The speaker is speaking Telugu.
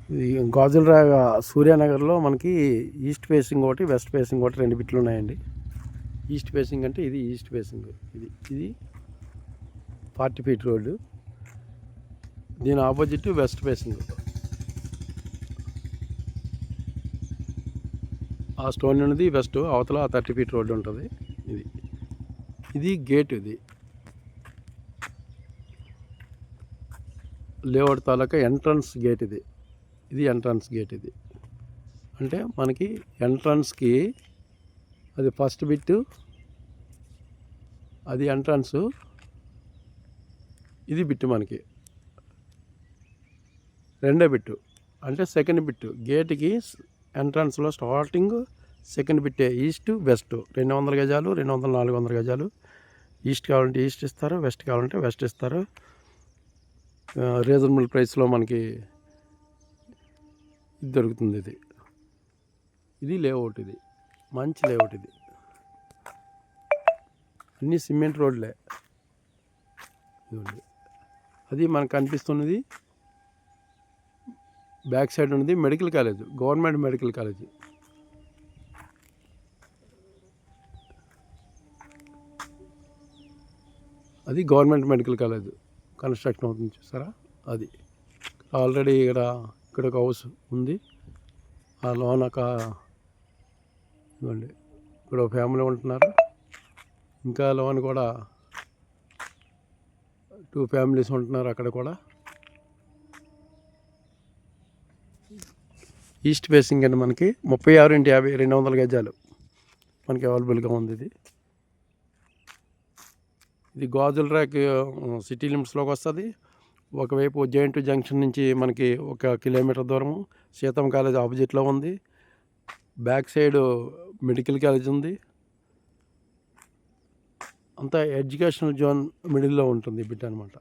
ఇది గాజులరాగ సూర్యానగర్లో మనకి ఈస్ట్ ఫేసింగ్ ఒకటి వెస్ట్ ఫేసింగ్ ఒకటి 2 బిట్లు ఉన్నాయండి. ఈస్ట్ ఫేసింగ్ అంటే ఇది ఈస్ట్ ఫేసింగ్, ఇది 40 ఫీట్ రోడ్డు. దీని ఆపోజిట్ వెస్ట్ ఫేసింగ్. ఆ స్టోన్ ఉన్నది వెస్ట్, అవతల 30 ఫీట్ రోడ్డు ఉంటుంది. ఇది గేట్, ఇది లేఅవుట్ తాలూకా ఎంట్రన్స్ గేట్. ఇది ఎంట్రన్స్ గేట్. ఇది అంటే మనకి ఎంట్రన్స్కి అది ఫస్ట్ బిట్, అది ఎంట్రన్స్, ఇది బిట్ మనకి రెండో బిట్టు. అంటే సెకండ్ బిట్టు గేట్కి ఎంట్రన్స్లో స్టార్టింగ్ సెకండ్ బిట్టే. ఈస్ట్ వెస్ట్ 200 గజాలు, 200, 400 గజాలు. ఈస్ట్ కావాలంటే ఈస్ట్ ఇస్తారు, వెస్ట్ కావాలంటే వెస్ట్ ఇస్తారు. రీజనబుల్ ప్రైస్లో మనకి ఇది దొరుకుతుంది. ఇది లేఅవుట్, ఇది మంచి లేఅవుట్. ఇది అన్నీ సిమెంట్ రోడ్లే. అది మనకు కనిపిస్తున్నది బ్యాక్ సైడ్ ఉన్నది medical college, government medical college. అది గవర్నమెంట్ మెడికల్ కాలేజ్ కన్స్ట్రక్షన్ అవుతుంది, చూసారా? అది ఆల్రెడీ ఇక్కడ ఒక హౌస్ ఉంది. ఆ లోన్ ఇవ్వండి, ఇక్కడ ఒక ఫ్యామిలీ ఉంటున్నారు. ఇంకా లోన్ కూడా 2 ఫ్యామిలీస్ ఉంటున్నారు అక్కడ కూడా. ఈస్ట్ ఫేసింగ్ అండి మనకి 36x50 200 గజాలు మనకి అవైలబుల్గా ఉంది. ఇది గాజులరాక్ సిటీ లిమిట్స్లోకి వస్తుంది. ఒకవైపు జైంట్ జంక్షన్ నుంచి మనకి 1 కిలోమీటర్ దూరం సీతం కాలేజ్ ఆపోజిట్లో ఉంది. బ్యాక్ సైడ్ మెడికల్ కాలేజ్ ఉంది. అంతా ఎడ్యుకేషనల్ జోన్ మిడిల్లో ఉంటుంది బిట్ అనమాట.